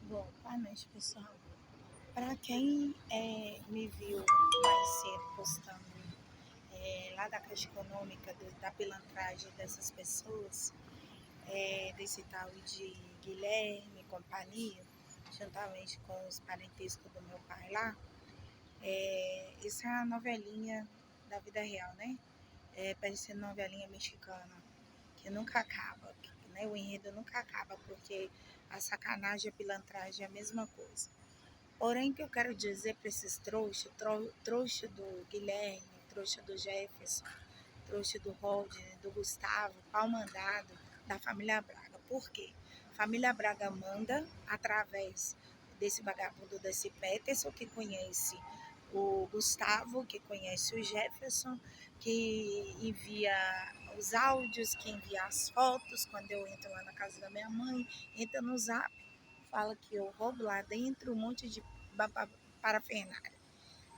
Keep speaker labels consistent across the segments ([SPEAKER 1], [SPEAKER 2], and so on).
[SPEAKER 1] Bom, boa noite, pessoal. Para quem me viu mais cedo postando lá da Caixa Econômica, da pilantragem dessas pessoas, desse tal de Guilherme e companhia, juntamente com os parentescos do meu pai lá, isso é uma novelinha da vida real, né? Parecendo novelinha mexicana, que nunca acaba, né? O enredo nunca acaba, porque a sacanagem e a pilantragem é a mesma coisa. Porém, o que eu quero dizer para esses trouxas, trouxa do Guilherme, trouxa do Jefferson, trouxa do Rodney, do Gustavo, pau mandado da família Braga. Por quê? A família Braga manda através desse vagabundo desse Peterson, que conhece o Gustavo, que conhece o Jefferson, que envia os áudios, que envia as fotos. Quando eu entro lá na casa da minha mãe, entra no Zap, fala que eu roubo lá dentro um monte de parafernália.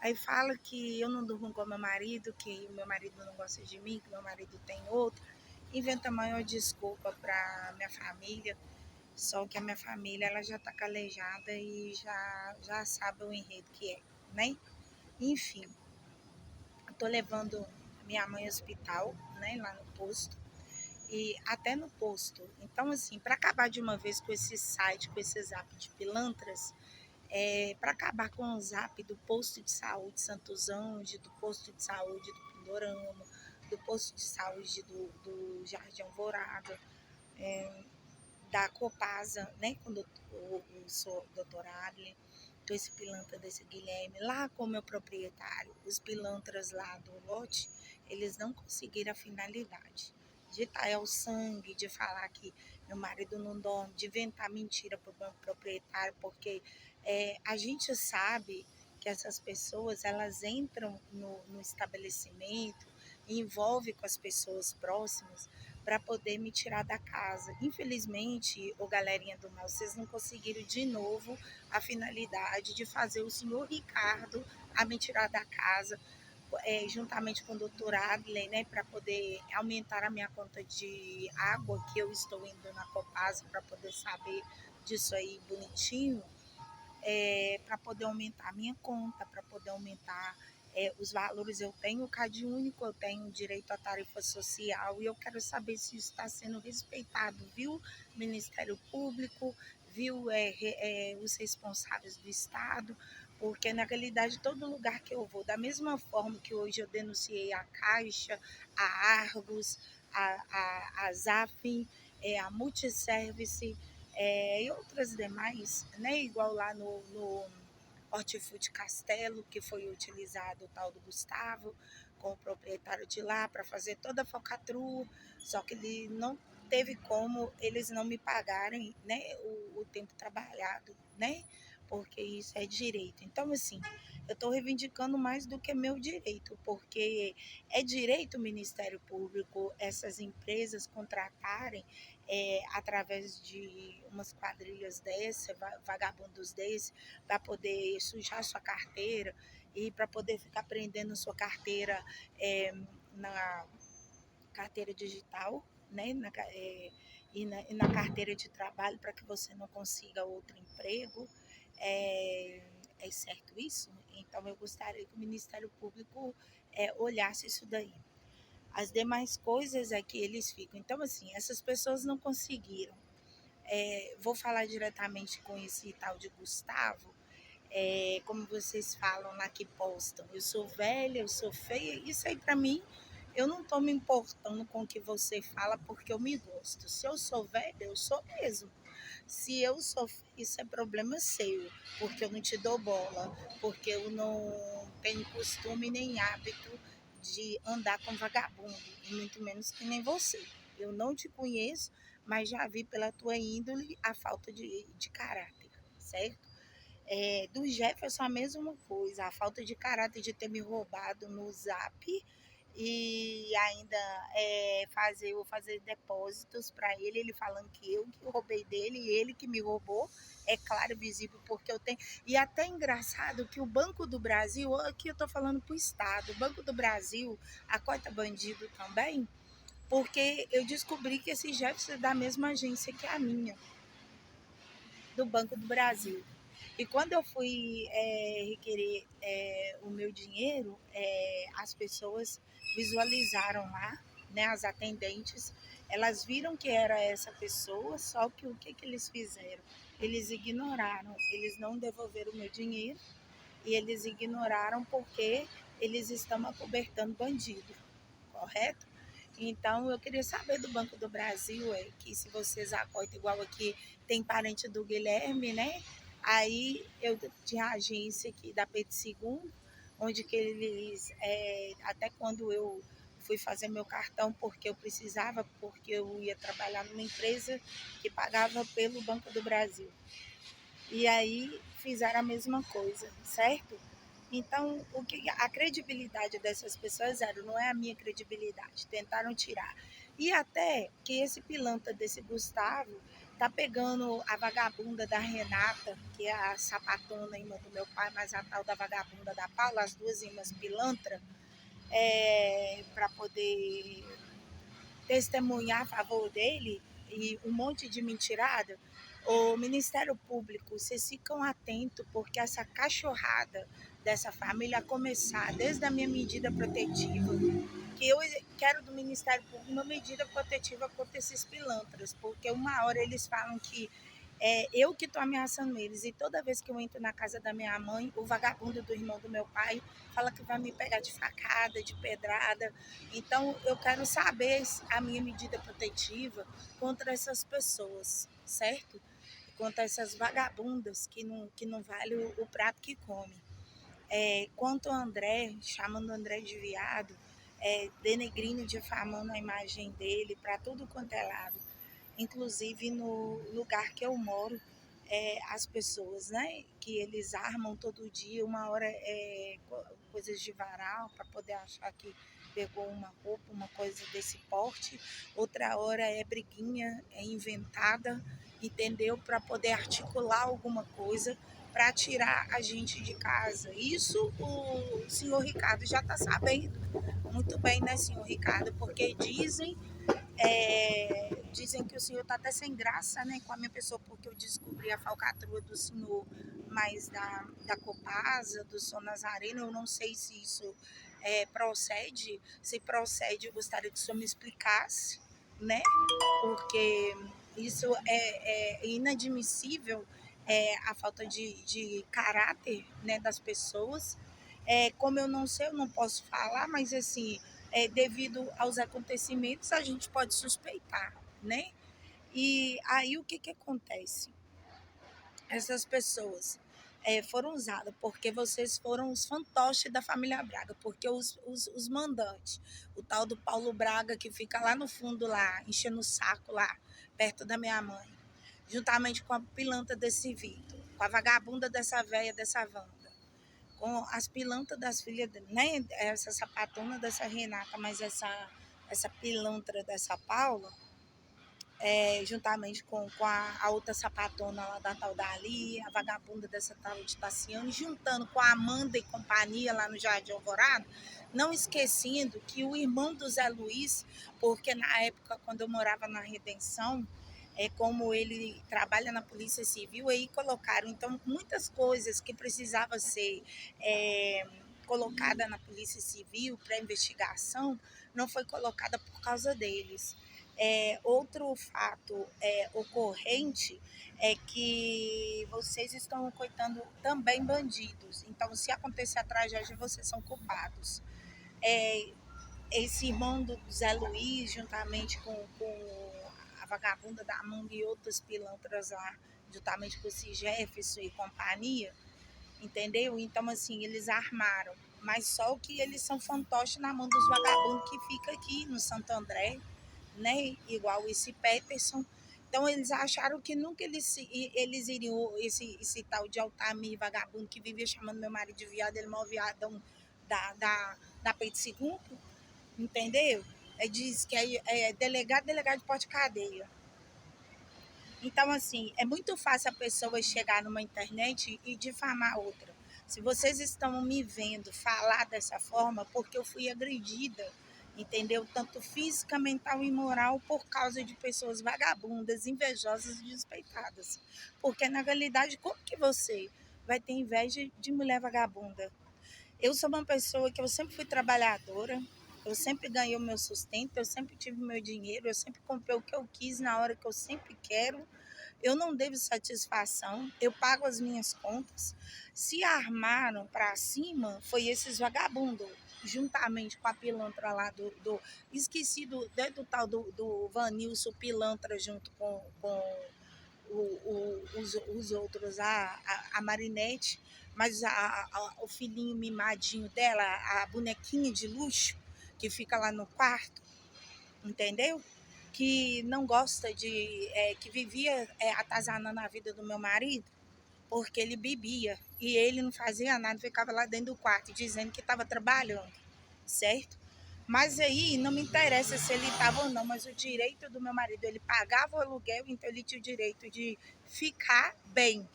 [SPEAKER 1] Aí fala que eu não durmo com meu marido, que o meu marido não gosta de mim, que meu marido tem outro. Inventa a maior desculpa para minha família. Só que a minha família ela já está calejada e já sabe o enredo que é, né? Enfim, estou levando minha mãe ao hospital, né, lá no posto. E até no posto. Então, assim, para acabar de uma vez com esse site, com esse zap de pilantras, para acabar com o zap do posto de saúde Santos Anjos, do posto de saúde do Pindorama, do posto de saúde do Jardim Alvorada, da Copasa, né, com o doutor Adler, com esse pilantra desse Guilherme, lá com o meu proprietário, os pilantras lá do lote, eles não conseguiram a finalidade de talhar o sangue, de falar que meu marido não dorme, de inventar mentira para o meu proprietário, porque a gente sabe que essas pessoas elas entram no estabelecimento, envolve com as pessoas próximas para poder me tirar da casa. Infelizmente, ô galerinha do mal, vocês não conseguiram de novo a finalidade de fazer o senhor Ricardo a me tirar da casa, juntamente com o doutor Adley, né, para poder aumentar a minha conta de água, que eu estou indo na Copasa para poder saber disso aí bonitinho, para poder aumentar a minha conta, para poder aumentar os valores. Eu tenho o CAD único, eu tenho direito à tarifa social e eu quero saber se isso está sendo respeitado, viu? Ministério Público, viu os responsáveis do Estado, porque na realidade todo lugar que eu vou, da mesma forma que hoje eu denunciei a Caixa, a Argos, a Zafin, a Multiservice, e outras demais, né? Igual lá no Hortifruti Castelo, que foi utilizado o tal do Gustavo, com o proprietário de lá, para fazer toda a falcatrua, só que ele não teve como eles não me pagarem, né, o tempo trabalhado, né? Porque isso é direito. Então, assim, eu estou reivindicando mais do que meu direito, porque é direito o Ministério Público, essas empresas contratarem através de umas quadrilhas dessas, vagabundos desses, para poder sujar sua carteira e para poder ficar prendendo sua carteira na carteira digital, né? E na carteira de trabalho para que você não consiga outro emprego. É certo isso? Então, eu gostaria que o Ministério Público olhasse isso daí. As demais coisas é que eles ficam. Então, assim, essas pessoas não conseguiram. Vou falar diretamente com esse tal de Gustavo. Como vocês falam lá que postam, eu sou velha, eu sou feia, isso aí para mim, eu não estou me importando com o que você fala porque eu me gosto. Se eu sou velha, eu sou mesmo. Se eu sou feia, isso é problema seu, porque eu não te dou bola, porque eu não tenho costume nem hábito de andar com vagabundo, e muito menos que nem você. Eu não te conheço, mas já vi pela tua índole a falta de caráter, certo? Do Jefferson a mesma coisa, a falta de caráter de ter me roubado no Zap e ainda fazer depósitos para ele falando que eu que roubei dele e ele que me roubou, é claro e visível, porque eu tenho. E até engraçado que o Banco do Brasil, aqui eu estou falando para o Estado, o Banco do Brasil acota bandido também, porque eu descobri que esse Jefferson é da mesma agência que a minha. do Banco do Brasil. E quando eu fui requerer o meu dinheiro, as pessoas visualizaram lá, né, as atendentes, elas viram que era essa pessoa, só que o que, que eles fizeram? Eles ignoraram, eles não devolveram o meu dinheiro e eles ignoraram porque eles estão acobertando bandido, correto? Então, eu queria saber do Banco do Brasil, que se vocês acordam igual aqui, tem parente do Guilherme, né? Aí eu tinha a agência aqui da Pedro II, onde que eles, até quando eu fui fazer meu cartão, porque eu precisava, porque eu ia trabalhar numa empresa que pagava pelo Banco do Brasil. E aí fizeram a mesma coisa, certo? Então, o que a credibilidade dessas pessoas era, não é a minha credibilidade, tentaram tirar. E até que esse pilantra desse Gustavo tá pegando a vagabunda da Renata, que é a sapatona irmã do meu pai, mas a tal da vagabunda da Paula, as duas irmãs pilantra, para poder testemunhar a favor dele e um monte de mentirada. O Ministério Público, vocês ficam atentos, porque essa cachorrada dessa família começar desde a minha medida protetiva, que eu quero do Ministério Público uma medida protetiva contra esses pilantras, porque uma hora eles falam que eu que estou ameaçando eles, e toda vez que eu entro na casa da minha mãe, o vagabundo do irmão do meu pai fala que vai me pegar de facada, de pedrada. Então, eu quero saber a minha medida protetiva contra essas pessoas, certo? Contra essas vagabundas que não vale o prato que come. Quanto ao André, chamando o André de viado, denegrindo, difamando a imagem dele para tudo quanto é lado. Inclusive no lugar que eu moro, as pessoas, né, que eles armam todo dia, uma hora coisas de varal para poder achar que pegou uma roupa, uma coisa desse porte, outra hora é briguinha, é inventada, entendeu? Para poder articular alguma coisa para tirar a gente de casa. Isso o senhor Ricardo já está sabendo muito bem, né, senhor Ricardo? Porque dizem que o senhor está até sem graça, né, com a minha pessoa, porque eu descobri a falcatrua do senhor, mais da Copasa, do São Nazareno. Eu não sei se isso procede. Se procede, eu gostaria que o senhor me explicasse, né, porque isso é inadmissível, a falta de caráter, né, das pessoas. Como eu não sei, eu não posso falar, mas assim, devido aos acontecimentos, a gente pode suspeitar, né? E aí o que, que acontece? Essas pessoas foram usadas porque vocês foram os fantoches da família Braga, porque os mandantes, o tal do Paulo Braga, que fica lá no fundo, lá, enchendo o saco lá, perto da minha mãe, juntamente com a pilantra desse Vitor, com a vagabunda dessa véia, dessa Wanda, com as pilantras das filhas, né? Essa sapatona dessa Renata, mas essa pilantra dessa Paula, juntamente com a outra sapatona lá da tal dali, a vagabunda dessa tal de Tassiane, juntando com a Amanda e companhia lá no Jardim Alvorada, não esquecendo que o irmão do Zé Luiz, porque na época, quando eu morava na Redenção, como ele trabalha na Polícia Civil, aí colocaram, então, muitas coisas que precisavam ser colocada na Polícia Civil para investigação, não foi colocada por causa deles. Outro fato ocorrente é que vocês estão coitando também bandidos. Então, se acontecer a tragédia, vocês são culpados. Esse irmão do Zé Luiz, juntamente com a vagabunda da Amanda e outras pilantras lá, juntamente com esse Jefferson e companhia, entendeu? Então, assim, eles armaram. Mas só que eles são fantoches na mão dos vagabundos que fica aqui no Santo André, né? Igual esse Peterson. Então, eles acharam que nunca eles iriam, esse tal de Altamir vagabundo que vivia chamando meu marido de viado, ele é maior viadão da Peito Segundo, entendeu? Diz que delegado de porte cadeia. Então, assim, é muito fácil a pessoa chegar numa internet e difamar outra. Se vocês estão me vendo falar dessa forma, porque eu fui agredida, entendeu? Tanto física, mental e moral, por causa de pessoas vagabundas, invejosas e despeitadas. Porque, na realidade, como que você vai ter inveja de mulher vagabunda? Eu sou uma pessoa que eu sempre fui trabalhadora, eu sempre ganhei o meu sustento, eu sempre tive o meu dinheiro, eu sempre comprei o que eu quis na hora que eu sempre quero. Eu não devo satisfação, eu pago as minhas contas. Se armaram para cima, foi esses vagabundos, juntamente com a pilantra lá esqueci do tal do Vanilson Pilantra, junto com os outros, a Marinette, mas o filhinho mimadinho dela, a bonequinha de luxo, que fica lá no quarto, entendeu? Que não gosta que vivia atazanando a vida do meu marido, porque ele bebia e ele não fazia nada, ficava lá dentro do quarto dizendo que estava trabalhando, certo? Mas aí não me interessa se ele estava ou não, mas o direito do meu marido, ele pagava o aluguel, então ele tinha o direito de ficar bem,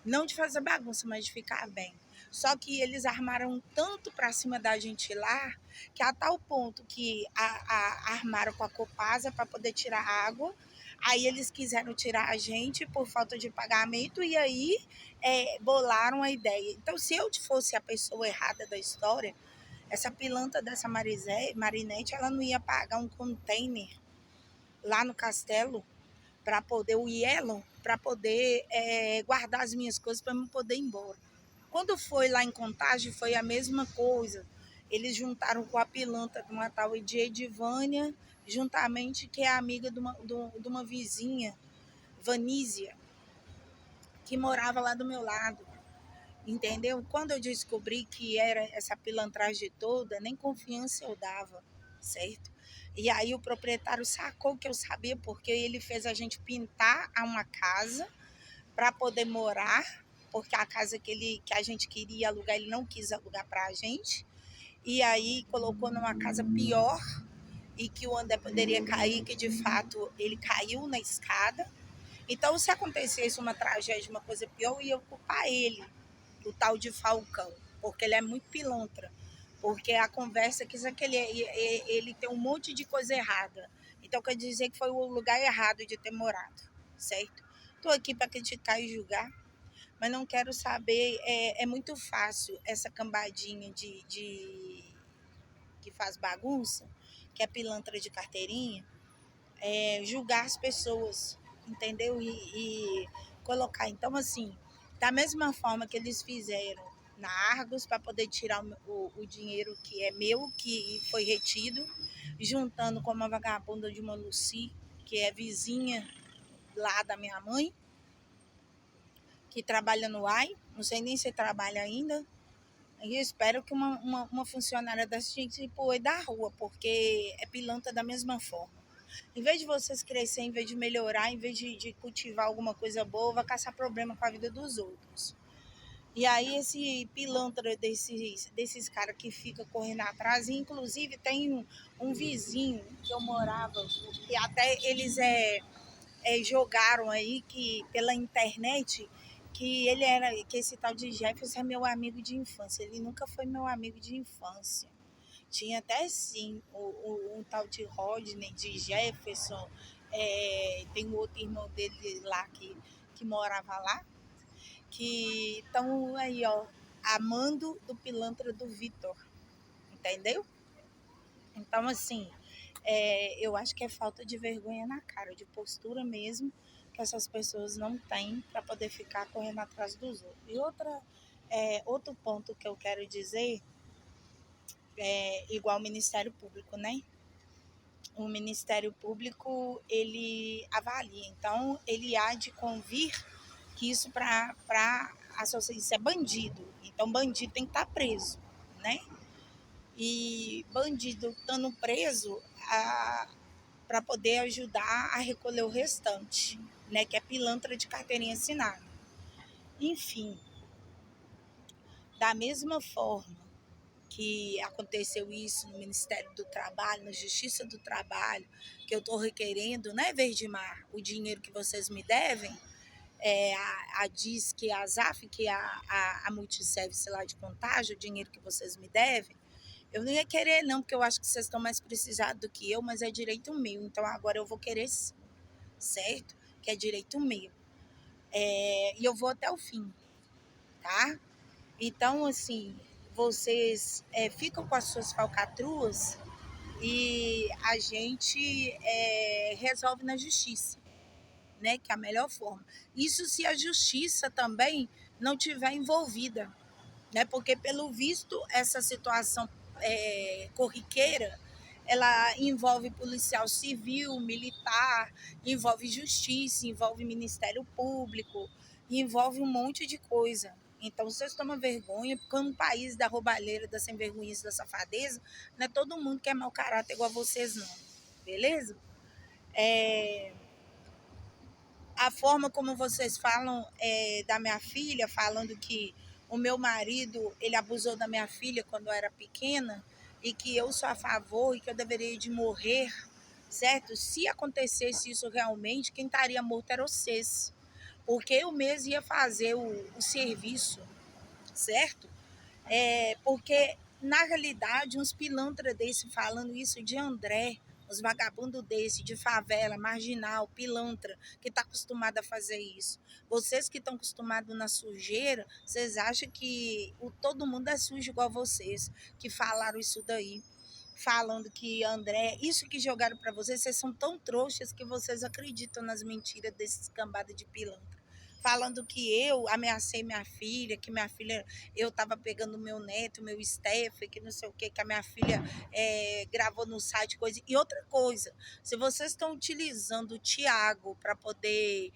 [SPEAKER 1] não de fazer bagunça, mas de ficar bem. Só que eles armaram tanto para cima da gente lá, que a tal ponto que armaram com a Copasa para poder tirar água. Aí eles quiseram tirar a gente por falta de pagamento e aí bolaram a ideia. Então, se eu fosse a pessoa errada da história, essa pilantra dessa Marinette, ela não ia pagar um container lá no castelo para poder, o Yellow, para poder guardar as minhas coisas para eu poder ir embora. Quando foi lá em Contagem, foi a mesma coisa. Eles juntaram com a pilantra de uma tal de Edivânia, juntamente que é amiga de uma vizinha, Vanísia, que morava lá do meu lado. Entendeu? Quando eu descobri que era essa pilantragem toda, nem confiança eu dava, certo? E aí o proprietário sacou que eu sabia, porque ele fez a gente pintar uma casa para poder morar, porque a casa que a gente queria alugar, ele não quis alugar para a gente. E aí colocou numa casa pior e que o André poderia cair, que de fato ele caiu na escada. Então, se acontecesse uma tragédia, uma coisa pior, eu ia culpar ele, o tal de Falcão, porque ele é muito pilantra. Porque a conversa que ele tem um monte de coisa errada. Então, quer dizer que foi o lugar errado de ter morado, certo? Estou aqui para criticar e julgar, mas não quero saber. É muito fácil essa cambadinha que faz bagunça, que é pilantra de carteirinha, julgar as pessoas, entendeu? E colocar. Então, assim, da mesma forma que eles fizeram na Argos para poder tirar o dinheiro que é meu, que foi retido, juntando com uma vagabunda de uma Lucy, que é vizinha lá da minha mãe, que trabalha no AI, não sei nem se trabalha ainda. E eu espero que uma funcionária dessa tinha que se pôr da rua, porque é pilantra da mesma forma. Em vez de vocês crescerem, em vez de melhorar, em vez de cultivar alguma coisa boa, vai caçar problema com a vida dos outros. E aí esse pilantra desses caras que fica correndo atrás, e inclusive tem um vizinho que eu morava, que até eles jogaram aí que pela internet que esse tal de Jefferson é meu amigo de infância. Ele nunca foi meu amigo de infância. Tinha até sim um tal de Rodney, de Jefferson, tem um outro irmão dele lá que morava lá, que estão aí, ó, amando do pilantra do Vitor, entendeu? Então, assim, eu acho que é falta de vergonha na cara, de postura mesmo, que essas pessoas não têm para poder ficar correndo atrás dos outros. E outro ponto que eu quero dizer igual o Ministério Público, né? O Ministério Público, ele avalia, então ele há de convir que isso para a sociedade, isso é bandido, então bandido tem que estar preso, né? E bandido estando preso para poder ajudar a recolher o restante, né? Que é pilantra de carteirinha assinada. Enfim, da mesma forma que aconteceu isso no Ministério do Trabalho, na Justiça do Trabalho, que eu estou requerendo, né, Verdimar, o dinheiro que vocês me devem, a DIS, a ZAF, que é a Multiservice lá de Contagem, o dinheiro que vocês me devem, Eu não ia querer, não, porque eu acho que vocês estão mais precisados do que eu, mas é direito meu. Então agora eu vou querer sim, certo? Que é direito meu. E eu vou até o fim, tá? Então, assim, vocês ficam com as suas falcatruas e a gente resolve na justiça, né? Que é a melhor forma. Isso se a justiça também não tiver envolvida, né? Porque, pelo visto, essa situação corriqueira, ela envolve policial civil, militar, envolve justiça, envolve Ministério Público, envolve um monte de coisa. Então, vocês tomam vergonha, porque no país da roubalheira, da sem vergonhice, da safadeza, não é todo mundo que é mau caráter igual a vocês, não. Beleza? É, a forma como vocês falam da minha filha, falando que o meu marido ele abusou da minha filha quando eu era pequena e que eu sou a favor e que eu deveria de morrer, certo? Se acontecesse isso realmente, quem estaria morto era vocês, porque eu mesmo ia fazer o serviço, certo? Porque, na realidade, uns pilantras desse falando isso de André, uns vagabundos desse, de favela, marginal, pilantra, que está acostumado a fazer isso. Vocês que estão acostumados na sujeira, vocês acham que todo mundo é sujo igual vocês, que falaram isso daí. Falando que André, isso que jogaram para vocês, vocês são tão trouxas que vocês acreditam nas mentiras desses cambadas de pilantra. Falando que eu ameacei minha filha, que minha filha, eu estava pegando meu neto, meu Steph, que não sei o que a minha filha gravou no site, coisa. E outra coisa, se vocês estão utilizando o Tiago para poder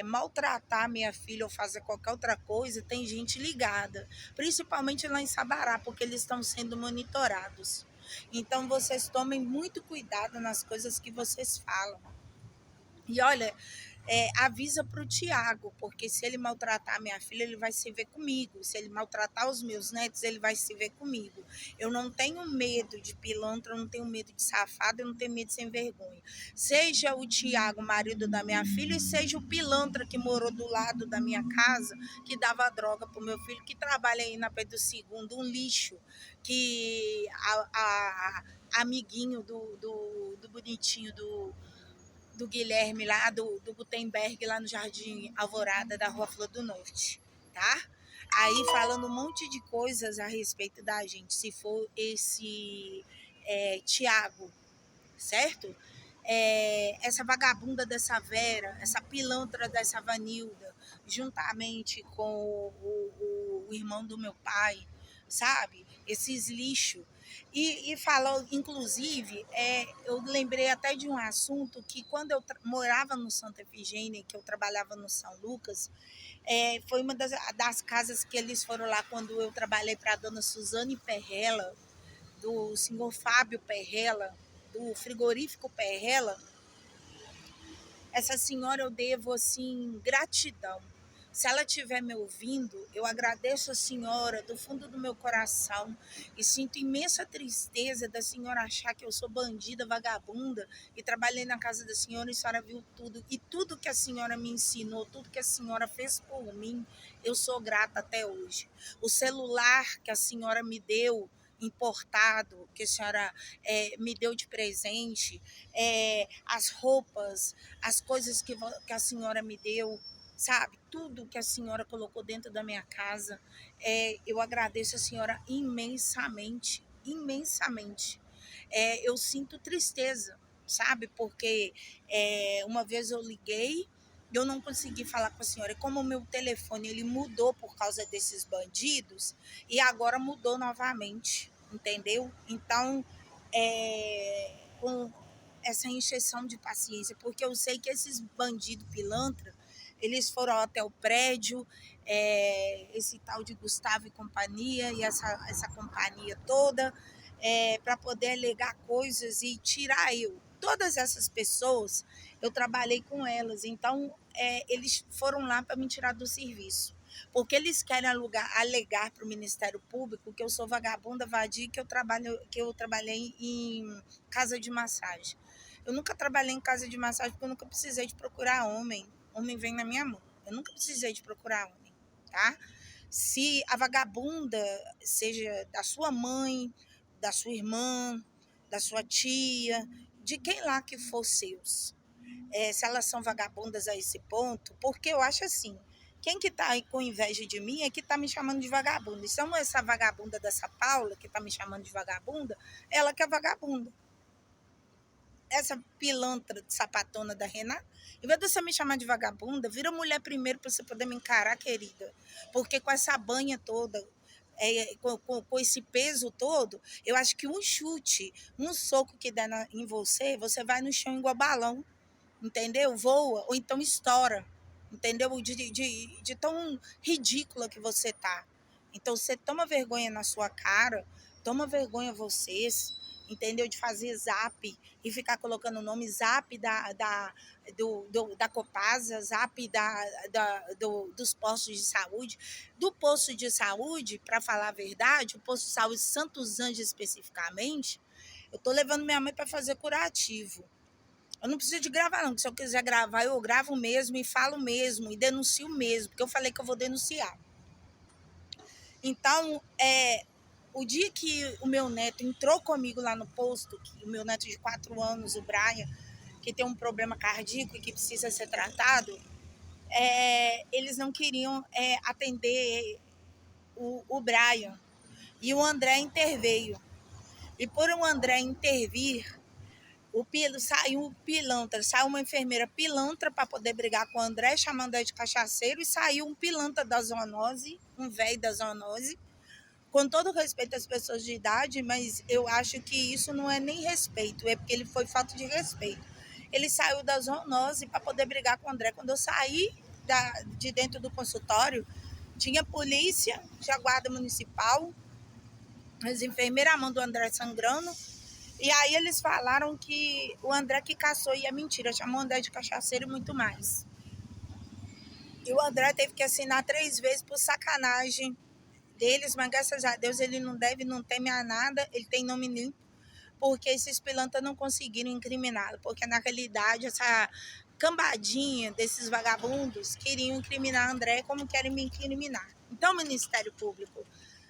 [SPEAKER 1] maltratar minha filha ou fazer qualquer outra coisa, tem gente ligada, principalmente lá em Sabará, porque eles estão sendo monitorados. Então, vocês tomem muito cuidado nas coisas que vocês falam. E olha, avisa para o Tiago, porque se ele maltratar a minha filha, ele vai se ver comigo. Se ele maltratar os meus netos, ele vai se ver comigo. Eu não tenho medo de pilantra, eu não tenho medo de safado, eu não tenho medo de sem vergonha. Seja o Tiago, marido da minha filha, e seja o pilantra que morou do lado da minha casa, que dava droga para o meu filho, que trabalha aí na Pedro II, um lixo, que amiguinho do bonitinho do Guilherme lá, do Gutenberg, lá no Jardim Alvorada, da Rua Flor do Norte, tá? Aí falando um monte de coisas a respeito da gente, se for esse Tiago, certo? Essa vagabunda dessa Vera, essa pilantra dessa Vanilda, juntamente com o irmão do meu pai, sabe? Esses lixos. E falou, inclusive, eu lembrei até de um assunto que quando eu morava no Santa Efigênia, que eu trabalhava no São Lucas, foi uma das casas que eles foram lá quando eu trabalhei para a dona Suzane Perrella, do senhor Fábio Perrella, do frigorífico Perrella. Essa senhora eu devo assim gratidão. Se ela estiver me ouvindo, eu agradeço a senhora do fundo do meu coração e sinto imensa tristeza da senhora achar que eu sou bandida, vagabunda e trabalhei na casa da senhora e a senhora viu tudo. E tudo que a senhora me ensinou, tudo que a senhora fez por mim, eu sou grata até hoje. O celular que a senhora me deu, importado, que a senhora me deu de presente, as roupas, as coisas que a senhora me deu, sabe? Tudo que a senhora colocou dentro da minha casa, eu agradeço a senhora imensamente, imensamente. Eu sinto tristeza, sabe? Porque uma vez eu liguei, eu não consegui falar com a senhora. E como o meu telefone ele mudou por causa desses bandidos, e agora mudou novamente, entendeu? Então, com essa encheção de paciência, porque eu sei que esses bandidos pilantra, eles foram até o prédio, esse tal de Gustavo e companhia, e essa companhia toda, para poder alegar coisas e tirar eu. Todas essas pessoas, eu trabalhei com elas, então eles foram lá para me tirar do serviço. Porque eles querem alegar para o Ministério Público que eu sou vagabunda, vadia, que eu trabalhei em casa de massagem. Eu nunca trabalhei em casa de massagem porque eu nunca precisei de procurar homem. Homem vem na minha mão. Eu nunca precisei de procurar homem, tá? Se a vagabunda seja da sua mãe, da sua irmã, da sua tia, de quem lá que for seus. Se elas são vagabundas a esse ponto, porque eu acho assim, quem que tá aí com inveja de mim é que tá me chamando de vagabunda. Então, essa vagabunda dessa Paula, que tá me chamando de vagabunda, ela que é vagabunda. Essa pilantra de sapatona da Renata, em vez de você me chamar de vagabunda, vira mulher primeiro para você poder me encarar, querida. Porque com essa banha toda, com esse peso todo, eu acho que um chute, um soco que der em você, você vai no chão igual balão, entendeu? Voa, ou então estoura, entendeu? De tão ridícula que você tá. Então, você toma vergonha na sua cara, toma vergonha vocês, entendeu? De fazer zap e ficar colocando o nome zap da Copasa, zap dos postos de saúde. Do posto de saúde, para falar a verdade, o posto de saúde Santos Anjos especificamente, eu tô levando minha mãe para fazer curativo. Eu não preciso de gravar, não, porque se eu quiser gravar, eu gravo mesmo e falo mesmo e denuncio mesmo, porque eu falei que eu vou denunciar. Então, o dia que o meu neto entrou comigo lá no posto, que o meu neto de 4 anos, o Brian, que tem um problema cardíaco e que precisa ser tratado, eles não queriam atender o Brian. E o André interveio. E por o André intervir, saiu um pilantra, saiu uma enfermeira pilantra para poder brigar com o André, chamando ele de cachaceiro, e saiu um pilantra da zoonose, um velho da zoonose, com todo respeito às pessoas de idade, mas eu acho que isso não é nem respeito, é porque ele foi falta de respeito. Ele saiu da zoonose para poder brigar com o André. Quando eu saí de dentro do consultório, tinha polícia, tinha guarda municipal, as enfermeiras, a mão do André sangrando. E aí eles falaram que o André que caçou, e é mentira, chamou o André de cachaceiro e muito mais. E o André teve que assinar 3 vezes por sacanagem deles, mas graças a Deus ele não teme a nada, ele tem nome limpo, porque esses pilantras não conseguiram incriminá-lo, porque na realidade essa cambadinha desses vagabundos queriam incriminar André como querem me incriminar. Então, Ministério Público,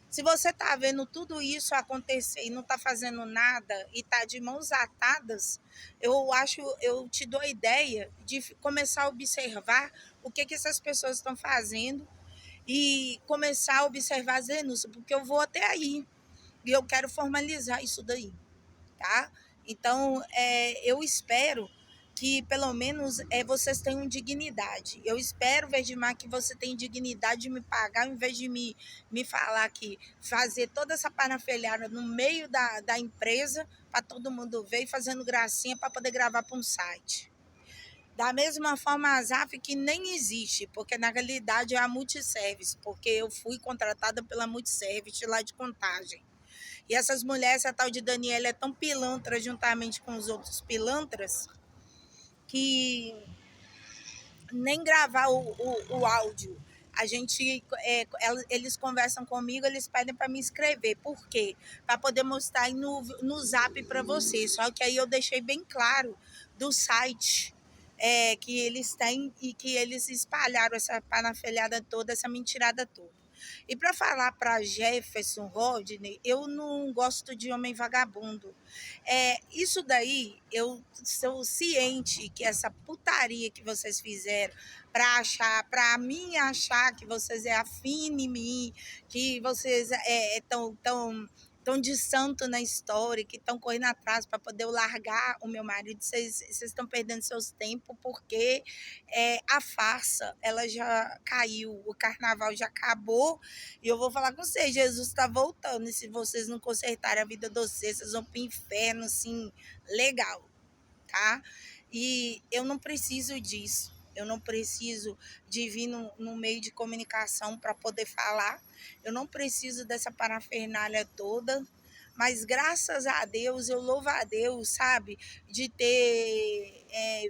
[SPEAKER 1] se você está vendo tudo isso acontecer e não está fazendo nada e está de mãos atadas, eu te dou a ideia de começar a observar o que essas pessoas estão fazendo e começar a observar as denúncias, porque eu vou até aí e eu quero formalizar isso daí, tá? Então, eu espero que pelo menos vocês tenham dignidade. Eu espero, Verdimar, que você tenha dignidade de me pagar, ao invés de me falar que fazer toda essa parafernália no meio da empresa para todo mundo ver e fazendo gracinha para poder gravar para um site. Da mesma forma, a ZAF, que nem existe, porque na realidade é a Multiservice, porque eu fui contratada pela Multiservice lá de Contagem. E essas mulheres, essa tal de Daniela é tão pilantra juntamente com os outros pilantras, que nem gravar o áudio. A gente, eles conversam comigo, eles pedem para me escrever. Por quê? Para poder mostrar aí no zap para vocês. Só que aí eu deixei bem claro do site que eles têm e que eles espalharam essa panafilhada toda, essa mentirada toda. E para falar para Jefferson Rodney, eu não gosto de homem vagabundo. Isso daí, eu sou ciente que essa putaria que vocês fizeram para mim achar que vocês afim em mim, que vocês estão tão de santo na história, que estão correndo atrás para poder eu largar o meu marido, vocês estão perdendo seus tempos, porque a farsa, ela já caiu, o carnaval já acabou, e eu vou falar com vocês, Jesus está voltando, e se vocês não consertarem a vida de vocês vão para o inferno, assim, legal, tá? E eu não preciso disso. Eu não preciso de vir no meio de comunicação para poder falar. Eu não preciso dessa parafernália toda. Mas graças a Deus, eu louvo a Deus, sabe, de ter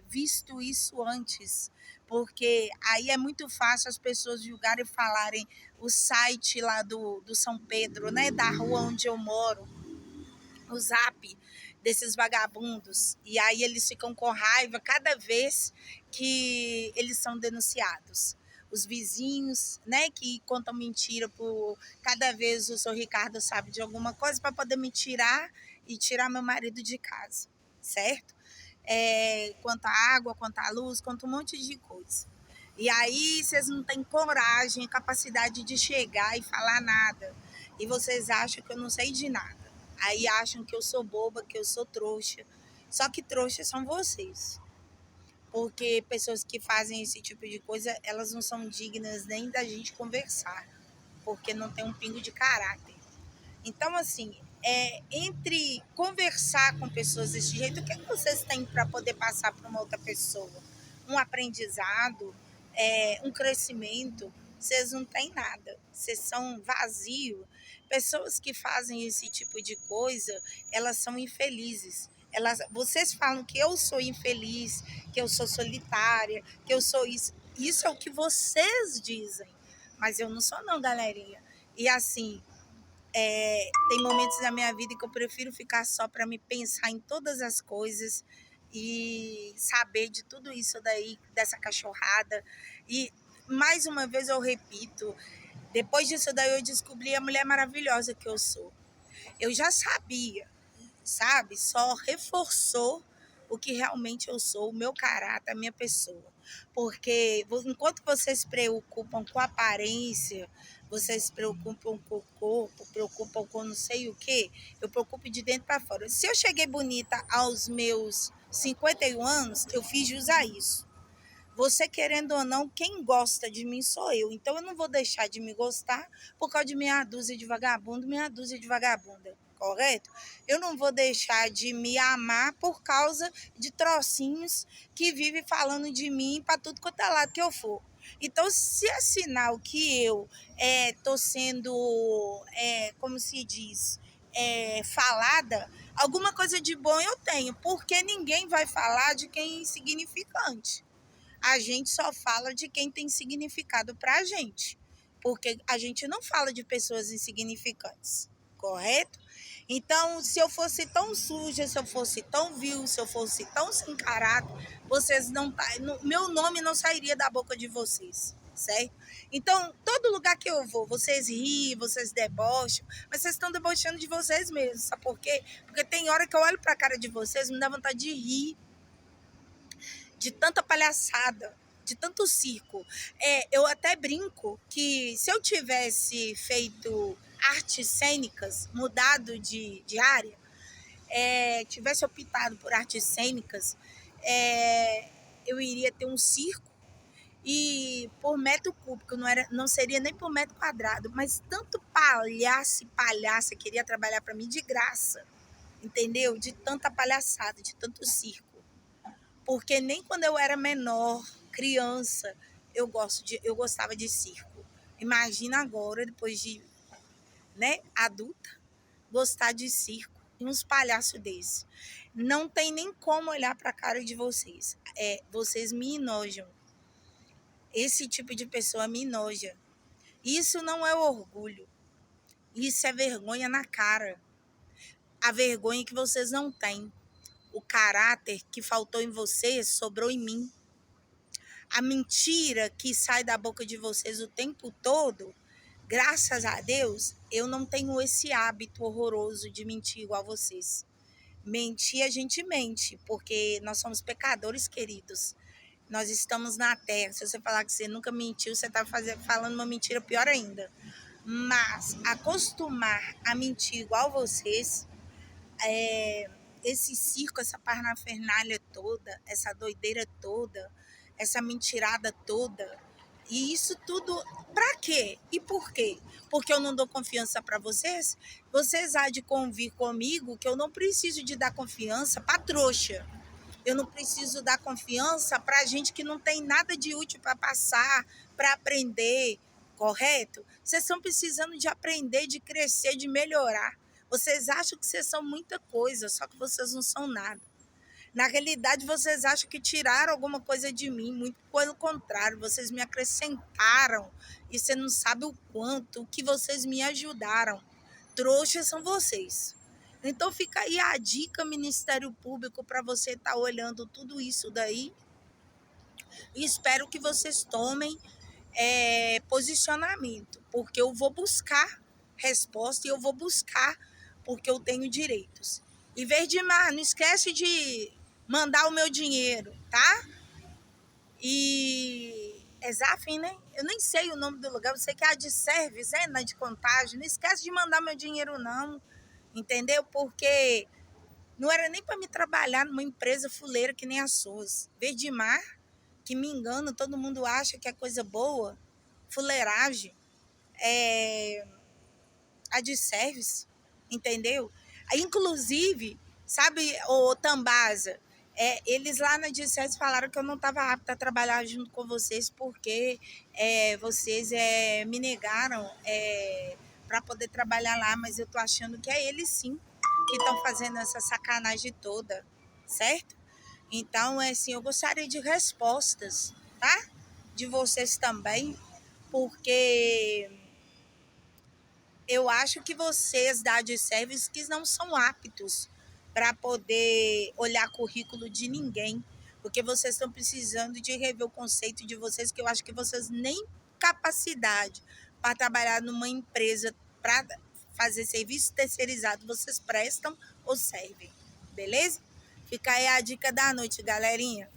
[SPEAKER 1] visto isso antes. Porque aí é muito fácil as pessoas julgarem e falarem o site lá do São Pedro, né, da rua onde eu moro, o zap desses vagabundos, e aí eles ficam com raiva cada vez que eles são denunciados, os vizinhos, né, que contam mentira por cada vez o seu Ricardo sabe de alguma coisa para poder me tirar e tirar meu marido de casa, certo? Quanto à água, quanto à luz, quanto um monte de coisa. E aí vocês não têm coragem, capacidade de chegar e falar nada. E vocês acham que eu não sei de nada. Aí acham que eu sou boba, que eu sou trouxa. Só que trouxas são vocês. Porque pessoas que fazem esse tipo de coisa, elas não são dignas nem da gente conversar. Porque não tem um pingo de caráter. Então, assim, entre conversar com pessoas desse jeito, o que vocês têm para poder passar para uma outra pessoa? Um aprendizado, um crescimento? Vocês não têm nada, vocês são vazios. Pessoas que fazem esse tipo de coisa, elas são infelizes. Vocês falam que eu sou infeliz, que eu sou solitária, que eu sou isso. Isso é o que vocês dizem, mas eu não sou não, galerinha. E assim, tem momentos da minha vida que eu prefiro ficar só para me pensar em todas as coisas e saber de tudo isso daí, dessa cachorrada. E mais uma vez eu repito, depois disso daí eu descobri a mulher maravilhosa que eu sou. Eu já sabia, sabe? Só reforçou o que realmente eu sou, o meu caráter, a minha pessoa. Porque enquanto vocês se preocupam com a aparência, vocês se preocupam com o corpo, preocupam com não sei o quê, eu preocupo de dentro para fora. Se eu cheguei bonita aos meus 51 anos, eu fiz jus a isso. Você querendo ou não, quem gosta de mim sou eu. Então eu não vou deixar de me gostar por causa de meia dúzia de vagabundo, meia dúzia de vagabunda, correto? Eu não vou deixar de me amar por causa de trocinhos que vivem falando de mim para tudo quanto é lado que eu for. Então, se é sinal que eu estou sendo, como se diz, falada, alguma coisa de bom eu tenho, porque ninguém vai falar de quem é insignificante. A gente só fala de quem tem significado para a gente, porque a gente não fala de pessoas insignificantes, correto? Então, se eu fosse tão suja, se eu fosse tão vil, se eu fosse tão sem caráter, vocês não, meu nome não sairia da boca de vocês, certo? Então, todo lugar que eu vou, vocês riem, vocês debocham, mas vocês estão debochando de vocês mesmos, sabe por quê? Porque tem hora que eu olho para a cara de vocês, me dá vontade de rir, de tanta palhaçada, de tanto circo. Eu até brinco que se eu tivesse feito artes cênicas, mudado de área, tivesse optado por artes cênicas, eu iria ter um circo e por metro cúbico, não seria nem por metro quadrado, mas tanto palhaço e palhaça queria trabalhar para mim de graça, entendeu? De tanta palhaçada, de tanto circo. Porque nem quando eu era menor, criança, eu gostava de circo. Imagina agora, depois de, né, adulta, gostar de circo e uns palhaços desses. Não tem nem como olhar para a cara de vocês. Vocês me enojam. Esse tipo de pessoa me enoja. Isso não é orgulho. Isso é vergonha na cara. A vergonha que vocês não têm. O caráter que faltou em vocês sobrou em mim. A mentira que sai da boca de vocês o tempo todo, graças a Deus, eu não tenho esse hábito horroroso de mentir igual vocês. Mentir, a gente mente, porque nós somos pecadores, queridos. Nós estamos na terra. Se você falar que você nunca mentiu, você está falando uma mentira pior ainda. Mas acostumar a mentir igual vocês, esse circo, essa parnafernália toda, essa doideira toda, essa mentirada toda, e isso tudo para quê? E por quê? Porque eu não dou confiança para vocês? Vocês há de convir comigo que eu não preciso de dar confiança para trouxa. Eu não preciso dar confiança para gente que não tem nada de útil para passar, para aprender, correto? Vocês estão precisando de aprender, de crescer, de melhorar. Vocês acham que vocês são muita coisa, só que vocês não são nada. Na realidade, vocês acham que tiraram alguma coisa de mim, muito pelo contrário, vocês me acrescentaram e você não sabe o quanto que vocês me ajudaram. Trouxas são vocês. Então fica aí a dica, Ministério Público, para você estar olhando tudo isso daí. E espero que vocês tomem posicionamento, porque eu vou buscar resposta e eu vou buscar porque eu tenho direitos. E Verdimar, não esquece de mandar o meu dinheiro, tá? E é Zafin, né? Eu nem sei o nome do lugar, eu sei que é a de service, na de Contagem. Não esquece de mandar meu dinheiro, não, entendeu? Porque não era nem para me trabalhar numa empresa fuleira que nem a SUS. Verdimar, que me engano, todo mundo acha que é coisa boa, fuleiragem, a de service, entendeu? Inclusive, sabe, o Tambasa, eles lá na de service falaram que eu não estava apta a trabalhar junto com vocês porque vocês me negaram para poder trabalhar lá, mas eu tô achando que é eles sim que estão fazendo essa sacanagem toda, certo? Então, assim, eu gostaria de respostas, tá? De vocês também, porque eu acho que vocês da AdService que não são aptos para poder olhar currículo de ninguém, porque vocês estão precisando de rever o conceito de vocês, que eu acho que vocês nem capacidade para trabalhar numa empresa para fazer serviço terceirizado vocês prestam ou servem, beleza? Fica aí a dica da noite, galerinha.